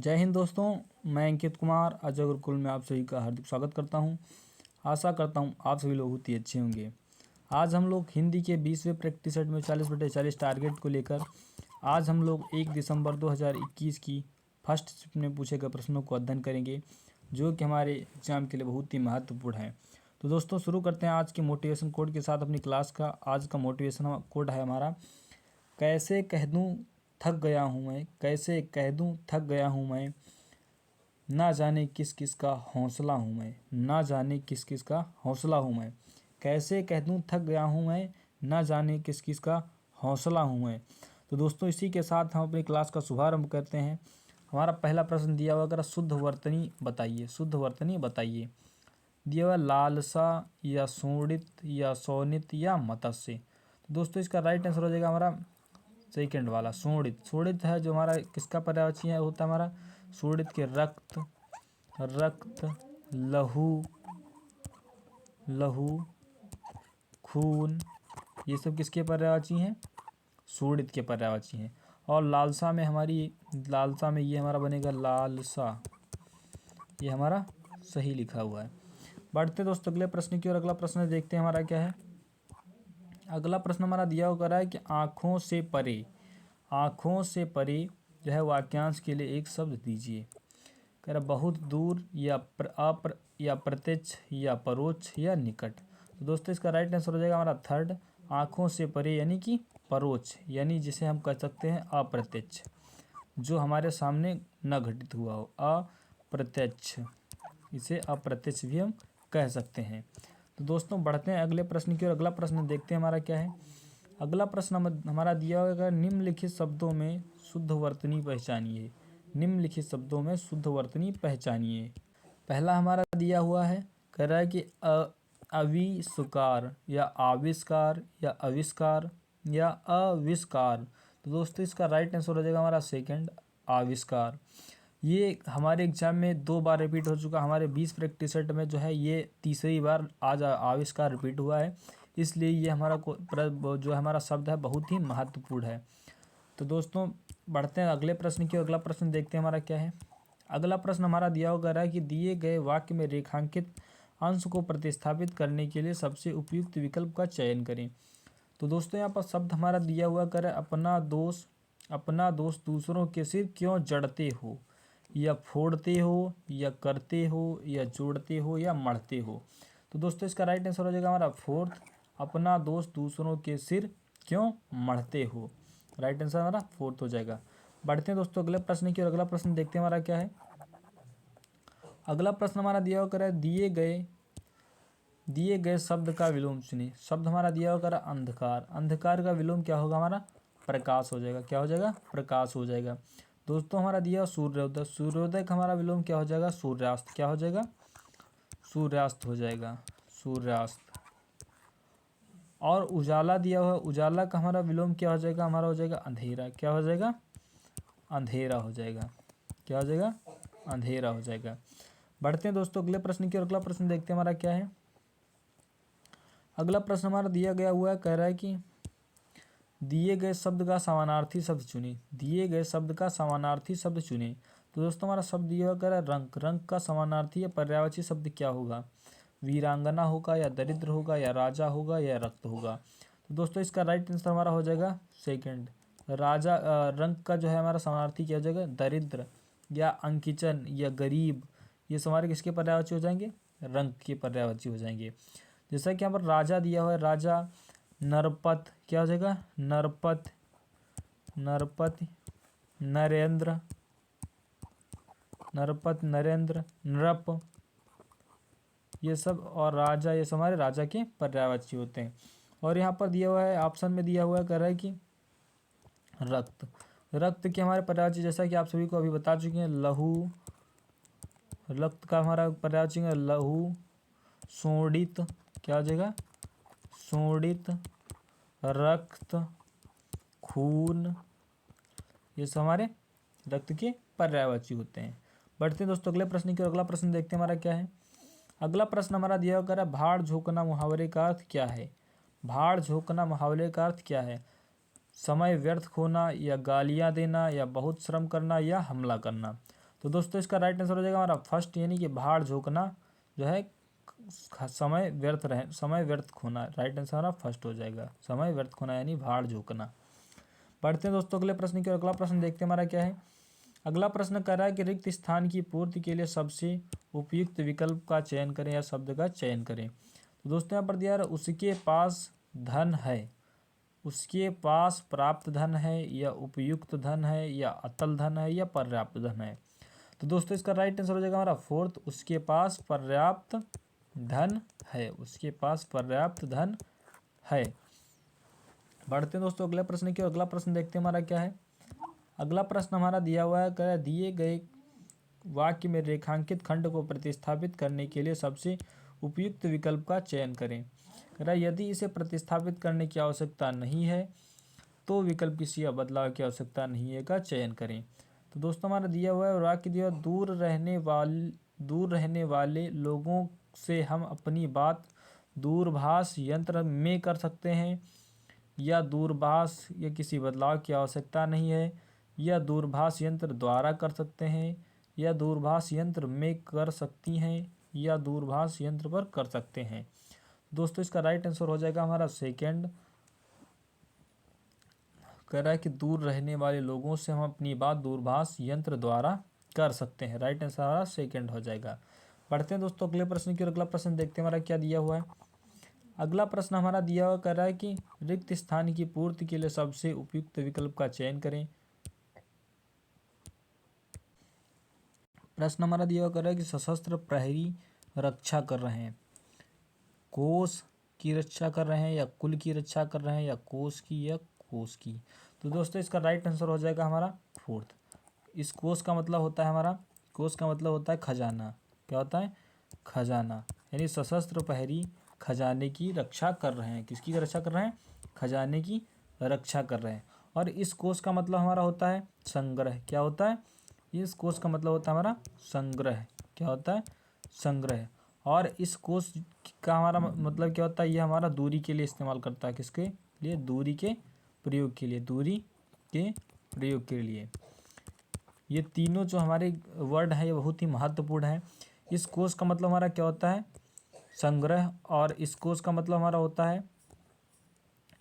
जय हिंद दोस्तों, मैं अंकित कुमार अजय गुरुकुल में आप सभी का हार्दिक स्वागत करता हूं। आशा करता हूं आप सभी लोग बहुत ही अच्छे होंगे। आज हम लोग हिंदी के 20वें प्रैक्टिस सेट में 40/40 टारगेट को लेकर आज हम लोग 1 दिसंबर 2021 की फर्स्ट शिफ्ट में पूछे गए प्रश्नों को अध्ययन करेंगे, जो कि हमारे एग्जाम के लिए बहुत ही महत्वपूर्ण है। तो दोस्तों शुरू करते हैं आज के मोटिवेशन कोड के साथ अपनी क्लास का। आज का मोटिवेशन कोड है हमारा, कैसे कह दूँ थक गया हूँ मैं, कैसे कह दूँ थक गया हूँ मैं, ना जाने किस किस का हौसला हूँ मैं, ना जाने किस किस का हौसला हूँ मैं, कैसे कह दूँ थक गया हूँ मैं, ना जाने किस किस का हौसला हूँ मैं। तो दोस्तों इसी के साथ हम अपनी क्लास का शुभारंभ करते हैं। हमारा पहला प्रश्न दिया हुआ, अगर शुद्ध वर्तनी बताइए, शुद्ध वर्तनी बताइए। दिया हुआ लालसा या शोणित या शोणित या मत्स्य। तो दोस्तों इसका राइट आंसर हो जाएगा हमारा सेकंड वाला शोणित। शोणित है जो हमारा किसका पर्यायवाची है, होता है हमारा शोणित के रक्त, रक्त, लहू, लहू, खून, ये सब किसके पर्यायवाची हैं, शोणित के पर्यायवाची हैं। और लालसा में हमारी, लालसा में ये हमारा बनेगा लालसा, ये हमारा सही लिखा हुआ है। बढ़ते दोस्तों अगले प्रश्न की ओर। अगला प्रश्न देखते हैं हमारा क्या है। अगला प्रश्न हमारा दिया हुआ है कि आँखों से परे, आँखों से परे जो है वाक्यांश के लिए एक शब्द दीजिए। कह रहा बहुत दूर या या प्रत्यक्ष या परोक्ष या निकट। तो दोस्तों इसका राइट आंसर हो जाएगा हमारा थर्ड, आँखों से परे यानी कि परोक्ष, यानी जिसे हम कह सकते हैं अप्रत्यक्ष, जो हमारे सामने न घटित हुआ हो, अप्रत्यक्ष, इसे अप्रत्यक्ष भी हम कह सकते हैं। तो दोस्तों बढ़ते हैं अगले प्रश्न की ओर। अगला प्रश्न देखते हैं हमारा क्या है। अगला प्रश्न हमारा दिया होगा, निम्नलिखित शब्दों में शुद्ध वर्तनी पहचानिए। निम्नलिखित शब्दों में शुद्ध वर्तनी पहचानिए। पहला हमारा दिया हुआ है, कह रहा है कि आविष्कार या आविष्कार या आविष्कार या आविष्कार। तो दोस्तों इसका राइट आंसर हो जाएगा हमारा सेकंड, आविष्कार। ये हमारे एग्जाम में 2 बार रिपीट हो चुका। हमारे 20 प्रैक्टिस सेट में जो है ये तीसरी बार आज आविष्कार रिपीट हुआ है, इसलिए ये हमारा जो हमारा शब्द है बहुत ही महत्वपूर्ण है। तो दोस्तों बढ़ते हैं अगले प्रश्न की। अगला प्रश्न देखते हैं हमारा क्या है। अगला प्रश्न हमारा दिया हुआ है कि दिए गए वाक्य में रेखांकित अंश को प्रतिस्थापित करने के लिए सबसे उपयुक्त विकल्प का चयन करें। तो दोस्तों यहाँ पर शब्द हमारा दिया हुआ कर अपना दोष दूसरों के सिर क्यों जड़ते हो, या फोड़ते हो, या करते हो, या जोड़ते हो, या मढ़ते हो। तो दोस्तों इसका राइट आंसर हो जाएगा हमारा फोर्थ, अपना दोष दूसरों के सिर क्यों मढ़ते हो। राइट आंसर हमारा फोर्थ हो जाएगा। बढ़ते हैं दोस्तों अगले प्रश्न की ओर। अगला प्रश्न देखते हैं हमारा क्या है। अगला प्रश्न हमारा दिया हुआ है, दिए गए शब्द का विलोम चुनिए। शब्द हमारा दिया हुआ है अंधकार। अंधकार का विलोम क्या होगा हमारा, प्रकाश हो जाएगा। क्या हो जाएगा, प्रकाश हो जाएगा। दोस्तों हमारा दिया सूर्योदय। सूर्योदय का हमारा विलोम क्या हो जाएगा, सूर्यास्त। क्या हो जाएगा, सूर्यास्त हो जाएगा, सूर्यास्त। और उजाला दिया हुआ है, उजाला का हमारा विलोम क्या हो जाएगा, हमारा हो जाएगा अंधेरा। क्या हो जाएगा, अंधेरा हो जाएगा। क्या हो जाएगा, अंधेरा हो जाएगा। बढ़ते हैं दोस्तों अगले प्रश्न की ओर। अगला प्रश्न देखते हैं हमारा क्या है। अगला प्रश्न हमारा दिया गया हुआ है, कह रहा है कि दिए गए शब्द का समानार्थी शब्द चुने। दिए गए शब्द का समानार्थी शब्द चुने। तो दोस्तों हमारा शब्द दिया हुआ कह रहा है रंग। रंग का समानार्थी या पर्यायवाची शब्द क्या होगा, वीरांगना होगा, या दरिद्र होगा, या राजा होगा, या रक्त होगा। तो दोस्तों इसका राइट आंसर हमारा हो जाएगा सेकंड, राजा। रंग का जो है हमारा समानार्थी क्या हो जाएगा, दरिद्र या अंकिचन या गरीब। ये हमारे किसके पर्यायवाची हो जाएंगे, रंग के पर्यायवाची हो जाएंगे। जैसा कि यहाँ पर राजा दिया हुआ है, राजा, नरपत, क्या हो जाएगा, नरपत, नरपति, नरेंद्र, नरपत, नरेंद्र, नृप, ये सब, और राजा, ये सब हमारे राजा के पर्यायवाची होते हैं। और यहाँ पर दिया हुआ है, ऑप्शन में दिया हुआ है, कह रहा है कि रक्त। रक्त के हमारे पर्यायवाची जैसा कि आप सभी को अभी बता चुके हैं, लहू। रक्त का हमारा पर्यायवाची है लहू, शोणित, क्या हो जाएगा, शोणित, रक्त, खून, ये सब हमारे रक्त के पर्यायवाची होते हैं। बढ़ते हैं दोस्तों अगले प्रश्न की ओर। अगला प्रश्न देखते हैं हमारा क्या है। अगला प्रश्न हमारा दिया हुआ है, भाड़ झोंकना मुहावरे का अर्थ क्या है। भाड़ झोंकना मुहावरे का अर्थ क्या है, समय व्यर्थ खोना, या गालियां देना, या बहुत श्रम करना, या हमला करना। तो दोस्तों इसका राइट आंसर हो जाएगा हमारा फर्स्ट, यानी कि भाड़ झोंकना जो है समय व्यर्थ खोना। राइट आंसर हमारा फर्स्ट हो जाएगा, समय व्यर्थ खोना यानी भाड़ झोंकना। पढ़ते हैं दोस्तों अगले प्रश्न की ओर। अगला प्रश्न देखते हैं हमारा क्या है। अगला प्रश्न कर रहा है कि रिक्त स्थान की पूर्ति के लिए सबसे उपयुक्त विकल्प का चयन करें या शब्द का चयन करें। तो दोस्तों यहाँ पर दिया है उसके पास धन है, उसके पास प्राप्त धन है, या उपयुक्त धन है, या अतल धन है, या पर्याप्त धन है। तो दोस्तों इसका राइट आंसर हो जाएगा हमारा फोर्थ, उसके पास पर्याप्त धन है, उसके पास पर्याप्त धन है। बढ़ते हैं दोस्तों अगले प्रश्न की ओर। अगला प्रश्न देखते हैं हमारा क्या है। अगला प्रश्न हमारा दिया हुआ है, कह दिए गए वाक्य में रेखांकित खंड को प्रतिस्थापित करने के लिए सबसे उपयुक्त विकल्प का चयन करें। कह रहा है यदि इसे प्रतिस्थापित करने की आवश्यकता नहीं है तो विकल्प किसी बदलाव की आवश्यकता नहीं है का चयन करें। तो दोस्तों हमारा दिया हुआ है वाक्य दिया हुआ, दूर रहने वाले लोगों से हम अपनी बात दूरभाष यंत्र में कर सकते हैं, या दूरभाष या किसी बदलाव की आवश्यकता नहीं है, या दूरभाष यंत्र द्वारा कर सकते हैं, या दूरभाष यंत्र में कर सकती हैं, या दूरभाष यंत्र पर कर सकते हैं। दोस्तों इसका राइट आंसर हो जाएगा हमारा सेकंड। कह रहा है कि दूर रहने वाले लोगों से हम अपनी बात दूरभाष यंत्र द्वारा कर सकते हैं। राइट आंसर हमारा सेकंड हो जाएगा। पढ़ते हैं दोस्तों अगले प्रश्न की ओर। अगला प्रश्न देखते हैं हमारा क्या दिया हुआ है। अगला प्रश्न हमारा दिया हुआ कह रहा है कि रिक्त स्थान की पूर्ति के लिए सबसे उपयुक्त विकल्प का चयन करें। प्रश्न हमारा दिया हुआ कह रहा है कि सशस्त्र प्रहरी रक्षा कर रहे हैं, कोष की रक्षा कर रहे हैं, या कुल की रक्षा कर रहे हैं, या कोष की, या कोष की। तो दोस्तों इसका राइट आंसर हो जाएगा हमारा फोर्थ। इस कोष का मतलब होता है हमारा, कोष का मतलब होता है खजाना। क्या होता है? खजाना। यानी सशस्त्र प्रहरी खजाने की रक्षा कर रहे हैं। किसकी रक्षा कर रहे हैं? खजाने की रक्षा कर रहे हैं। और इस कोष का मतलब हमारा होता है संग्रह। क्या होता है? इस कोष का मतलब होता है हमारा संग्रह। क्या होता है? संग्रह। और इस कोष का हमारा मतलब क्या होता है? ये हमारा दूरी के लिए इस्तेमाल करता है। किसके लिए? दूरी के प्रयोग के लिए। दूरी के प्रयोग के लिए। ये तीनों जो हमारे वर्ड हैं ये बहुत ही महत्वपूर्ण है। इस कोष का मतलब हमारा क्या होता है? संग्रह। और इस कोष का मतलब हमारा होता है,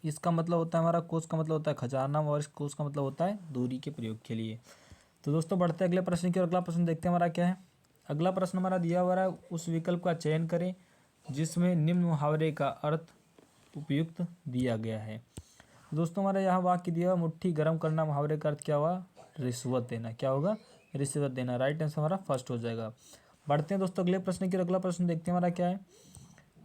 इसका मतलब होता है हमारा, कोष का मतलब होता है खजाना, और इस कोष का मतलब होता है दूरी के प्रयोग के लिए। तो दोस्तों बढ़ते हैं अगले प्रश्न की ओर। अगला प्रश्न देखते हैं हमारा क्या है। अगला प्रश्न हमारा दिया हुआ है, उस विकल्प का चयन करें जिसमें निम्न मुहावरे का अर्थ उपयुक्त दिया गया है। दोस्तों हमारा यहाँ वाक्य दिया हुआ, मुट्ठी गर्म करना मुहावरे का अर्थ क्या हुआ? रिश्वत देना। क्या होगा? रिश्वत देना। राइट आंसर हमारा फर्स्ट हो जाएगा। बढ़ते हैं दोस्तों अगले प्रश्न की ओर। अगला प्रश्न देखते हैं हमारा क्या है।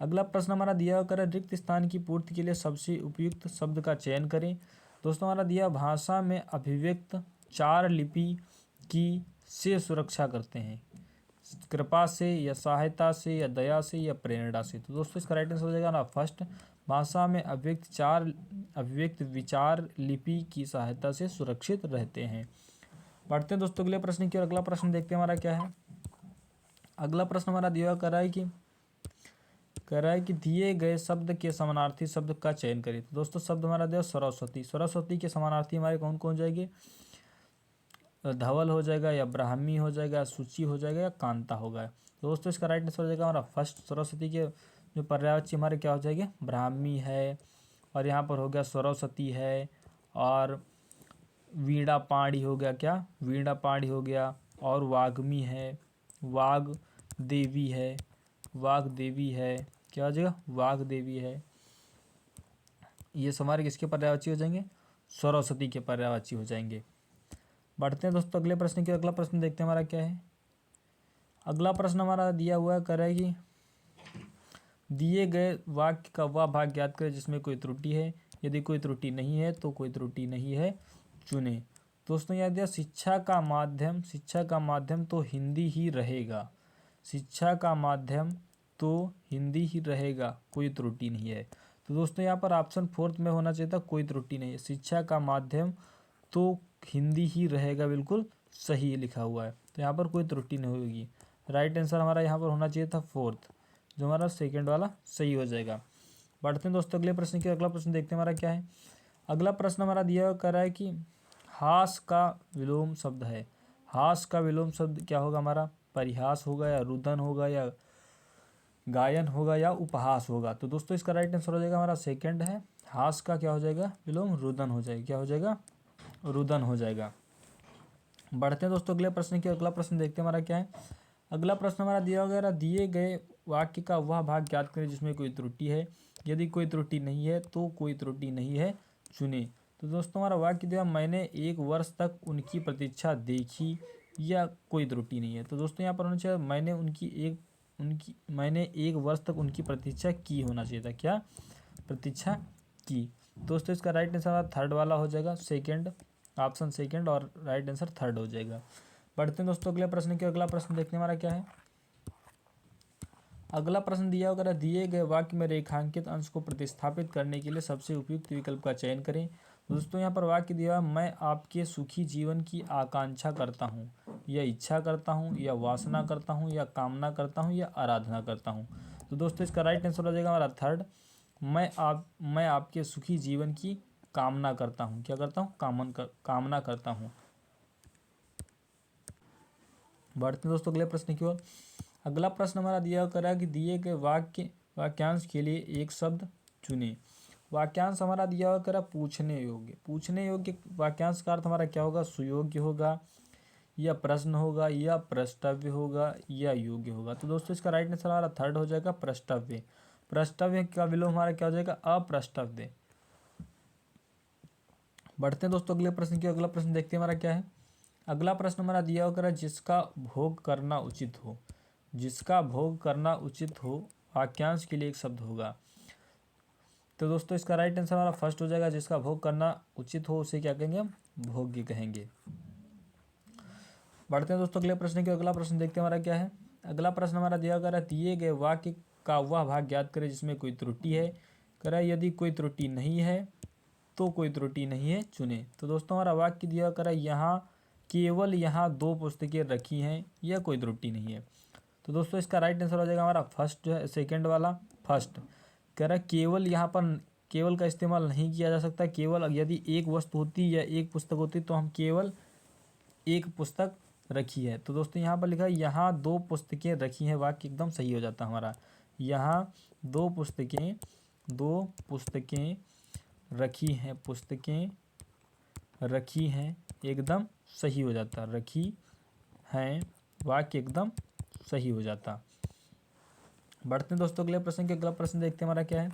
अगला प्रश्न हमारा दिया हुआ कर रिक्त स्थान की पूर्ति के लिए सबसे उपयुक्त शब्द का चयन करें। दोस्तों हमारा दिया भाषा में अभिव्यक्त चार लिपि की से सुरक्षा करते हैं, कृपा से, या सहायता से, या दया से, या प्रेरणा से। तो दोस्तों इसका राइट आंसर हो जाएगा ना फर्स्ट, भाषा में अभिव्यक्त विचार लिपि की सहायता से सुरक्षित रहते हैं। पढ़ते हैं दोस्तों अगले प्रश्न की ओर। अगला प्रश्न देखते हैं हमारा क्या है। अगला प्रश्न हमारा दिया हुआ कह रहा है कि दिए गए शब्द के समानार्थी शब्द का चयन करें। तो दोस्तों शब्द हमारा दिया सरस्वती। सरस्वती के समानार्थी हमारे कौन कौन जाएंगे? धवल हो जाएगा, या ब्राह्मी हो जाएगा, या सूची हो जाएगा, या कांता होगा। तो दोस्तों इसका राइट आंसर हो जाएगा हमारा फर्स्ट। सरस्वती के जो पर्यायवाची हमारे क्या हो जाएंगे? ब्राह्मी है, और यहाँ पर हो गया सरस्वती है, और वीणा पाणी हो गया। क्या? वीणा पाणी हो गया, और वाग्मी है, वाग देवी है, वाग देवी है। क्या हो जाएगा? वाग देवी है। ये हमारे किसके पर्यायवाची हो जाएंगे? सरस्वती के पर्यायवाची हो जाएंगे। बढ़ते हैं दोस्तों अगले प्रश्न की। अगला प्रश्न देखते हैं हमारा क्या है। अगला प्रश्न हमारा दिया हुआ है कह रहा है कि दिए गए वाक्य का वह भाग ज्ञात करें जिसमें कोई त्रुटि है, यदि कोई त्रुटि नहीं है तो कोई त्रुटि नहीं है चुने। दोस्तों याद दिया शिक्षा का माध्यम तो हिंदी ही रहेगा। शिक्षा का माध्यम तो हिंदी ही रहेगा, कोई त्रुटि नहीं है। तो दोस्तों यहाँ पर ऑप्शन फोर्थ में होना चाहिए था, कोई त्रुटि नहीं है। शिक्षा का माध्यम तो हिंदी ही रहेगा, बिल्कुल सही लिखा हुआ है। तो यहाँ पर कोई त्रुटि नहीं होगी। राइट आंसर हमारा यहाँ पर होना चाहिए था फोर्थ, जो हमारा सेकंड वाला सही हो जाएगा। बढ़ते हैं दोस्तों अगले प्रश्न की। अगला प्रश्न देखते हैं हमारा क्या है। अगला प्रश्न हमारा दिया हुआ कह रहा है कि हास का विलोम शब्द है। हास का विलोम शब्द क्या होगा हमारा? परिहास होगा या रुदन होगा या गायन होगा या उपहास होगा। तो दोस्तों इसका राइट आंसर हो जाएगा हमारा सेकंड है, हास का क्या हो जाएगा विलोम? रुदन हो जाएगा। क्या हो जाएगा? रुदन हो जाएगा। बढ़ते हैं दोस्तों अगले प्रश्न की। अगला प्रश्न देखते हैं हमारा क्या है। अगला प्रश्न हमारा दिया गया, दिए गए वाक्य का वह भाग ज्ञात करें जिसमें कोई त्रुटि है, यदि कोई त्रुटि नहीं है तो कोई त्रुटि नहीं है चुने। तो दोस्तों हमारा वाक्य दिया, मैंने 1 वर्ष तक उनकी प्रतीक्षा देखी या कोई त्रुटि नहीं है। तो दोस्तों यहाँ पर होना चाहिए मैंने 1 वर्ष तक उनकी प्रतीक्षा की होना चाहिए था। क्या? प्रतीक्षा की। दोस्तों इसका राइट आंसर थर्ड वाला हो जाएगा, सेकंड, ऑप्शन सेकंड, और राइट आंसर थर्ड हो जाएगा। बढ़ते हैं दोस्तों अगले प्रश्न के। अगला प्रश्न देखने हमारा क्या है। अगला प्रश्न दिया होगा, दिए गए वाक्य में रेखांकित अंश को प्रतिस्थापित करने के लिए सबसे उपयुक्त विकल्प का चयन करें। दोस्तों यहाँ पर वाक्य दिया, मैं आपके सुखी जीवन की आकांक्षा करता हूँ, या इच्छा करता हूँ, या वासना करता हूँ, या कामना करता हूँ, या आराधना करता हूँ। तो दोस्तों इसका राइट आंसर हो जाएगा हमारा थर्ड, मैं आपके सुखी जीवन की कामना करता हूँ। क्या करता हूँ? कामना करता हूँ। बढ़ते हैं दोस्तों अगले प्रश्न की ओर। अगला प्रश्न हमारा दिया करा कि दिए गए वाक्यांश के लिए एक शब्द चुने। वाक्यांश हमारा दिया हुआ करा पूछने योग्य। पूछने योग्य वाक्यांश का अर्थ हमारा क्या होगा? सुयोग्य होगा, या प्रश्न होगा, या प्रष्टव्य होगा, या योग्य होगा। तो दोस्तों इसका राइट आंसर हमारा थर्ड हो जाएगा, प्रष्टव्य। प्रष्टव्य का विलोम हमारा क्या हो जाएगा? अप्रष्टव्य। बढ़ते हैं दोस्तों अगले प्रश्न की। अगला प्रश्न देखते हैं हमारा क्या है। अगला प्रश्न हमारा दिया होगा, जिसका भोग करना उचित हो। जिसका भोग करना उचित हो वाक्यांश के लिए एक शब्द होगा। तो दोस्तों इसका राइट आंसर हमारा फर्स्ट हो जाएगा, जिसका भोग करना उचित हो उसे क्या कहेंगे? हम भोग्य कहेंगे। बढ़ते हैं दोस्तों अगले प्रश्न की। अगला प्रश्न देखते हैं हमारा क्या है। अगला प्रश्न हमारा दिया गया, दिए गए वाक्य का वह भाग ज्ञात करें जिसमें कोई त्रुटि है। करा यदि कोई त्रुटि नहीं है तो कोई त्रुटि नहीं है चुने। तो दोस्तों हमारा वाक्य दिया करा, केवल यहाँ 2 पुस्तकें रखी हैं, यह कोई त्रुटि नहीं है। तो दोस्तों इसका राइट आंसर हो जाएगा हमारा फर्स्ट, जो है सेकेंड वाला, फर्स्ट। कह रहा है केवल यहाँ पर केवल का इस्तेमाल नहीं किया जा सकता। केवल यदि एक वस्तु होती या एक पुस्तक होती तो हम केवल एक पुस्तक रखी है। तो दोस्तों यहाँ पर लिखा है यहाँ 2 पुस्तकें रखी हैं, वाक्य एकदम सही हो जाता हमारा। यहाँ 2 पुस्तकें रखी हैं एकदम सही हो जाता। रखी हैं, वाक्य एकदम सही हो जाता। बढ़ते हैं दोस्तों अगले प्रश्न के। अगला प्रश्न देखते हैं हमारा क्या है।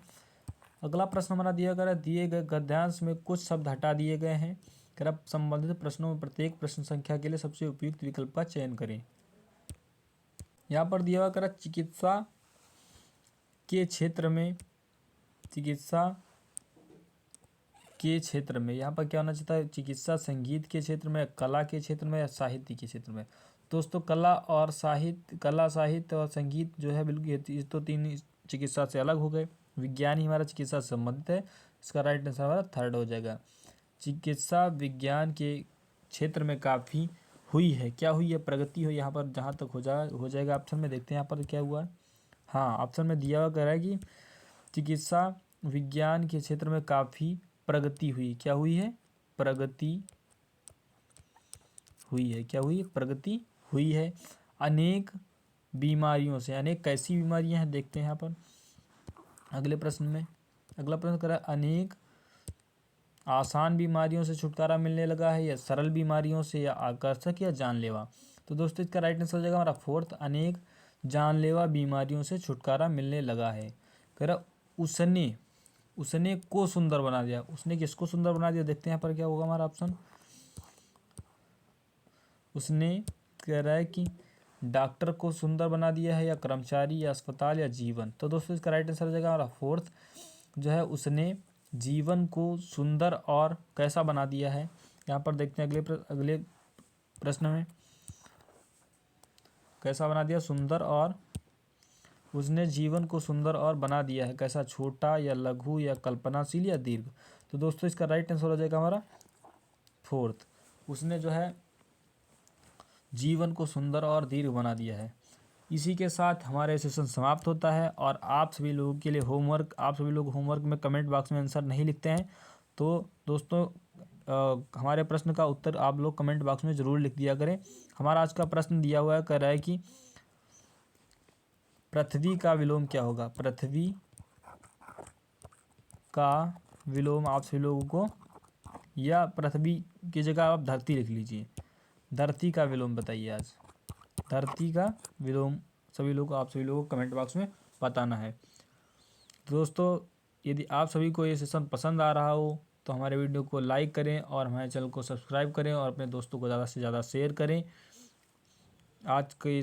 अगला प्रश्न हमारा दिया गया, दिए गए गद्यांश में कुछ शब्द हटा दिए गए हैं। कृपया संबंधित प्रश्नों में प्रत्येक प्रश्न संख्या के लिए सबसे उपयुक्त विकल्प का चयन करें। यहाँ पर दिया हुआ चिकित्सा के क्षेत्र में यहाँ पर क्या होना चाहिए था? चिकित्सा संगीत के क्षेत्र में, कला के क्षेत्र में, या साहित्य के क्षेत्र में। दोस्तों कला साहित्य और संगीत जो है बिल्कुल ये तो 3 चिकित्सा से अलग हो गए। विज्ञान ही हमारा चिकित्सा से संबंधित है। इसका राइट आंसर हमारा थर्ड हो जाएगा। चिकित्सा विज्ञान के क्षेत्र में काफ़ी हुई है। क्या हुई है? प्रगति हुई। यहाँ पर जहाँ तक हो जाएगा ऑप्शन में। देखते हैं यहाँ पर क्या हुआ। हाँ, ऑप्शन में दिया हुआ कह रहा है कि चिकित्सा विज्ञान के क्षेत्र में काफ़ी प्रगति हुई। क्या हुई है? प्रगति हुई है। क्या हुई है? प्रगति हुई है। अनेक बीमारियों से, अनेक कैसी बीमारियां हैं देखते हैं यहाँ पर अगले प्रश्न में। अगला प्रश्न करा, अनेक आसान बीमारियों से छुटकारा मिलने लगा है, या सरल बीमारियों से, या आकर्षक, या जानलेवा। तो दोस्तों इसका राइट आंसर हो जाएगा हमारा फोर्थ, अनेक जानलेवा बीमारियों से छुटकारा मिलने लगा है। कह रहा उसने को सुंदर बना दिया। उसने किसको सुंदर बना दिया? देखते हैं यहाँ पर क्या होगा हमारा ऑप्शन। उसने कह रहा है कि डॉक्टर को सुंदर बना दिया है, या कर्मचारी, या अस्पताल, या जीवन। तो दोस्तों इसका राइट आंसर हो जाएगा हमारा फोर्थ, जो है उसने जीवन को सुंदर और कैसा बना दिया है। यहाँ पर देखते हैं अगले प्रश्न में कैसा बना दिया? सुंदर। और उसने जीवन को सुंदर और बना दिया है कैसा? छोटा, या लघु, या कल्पनाशील, या दीर्घ। तो दोस्तों इसका राइट आंसर हो जाएगा हमारा फोर्थ। उसने जो है जीवन को सुंदर और दीर्घ बना दिया है। इसी के साथ हमारे सेशन समाप्त होता है। और आप सभी लोगों के लिए होमवर्क, आप सभी लोग होमवर्क में कमेंट बॉक्स में आंसर नहीं लिखते हैं तो दोस्तों हमारे प्रश्न का उत्तर आप लोग कमेंट बॉक्स में ज़रूर लिख दिया करें। हमारा आज का प्रश्न दिया हुआ है, कह रहा है कि पृथ्वी का विलोम क्या होगा। पृथ्वी का विलोम आप सभी लोगों को, या पृथ्वी की जगह आप धरती लिख लीजिए। धरती का विलोम बताइए आज। धरती का विलोम आप सभी लोगों को कमेंट बॉक्स में बताना है। दोस्तों, यदि आप सभी को ये सेशन पसंद आ रहा हो तो हमारे वीडियो को लाइक करें और हमारे चैनल को सब्सक्राइब करें और अपने दोस्तों को ज़्यादा से ज़्यादा शेयर करें। आज के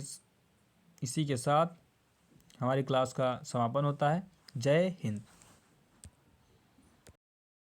इसी के साथ हमारी क्लास का समापन होता है। जय हिंद।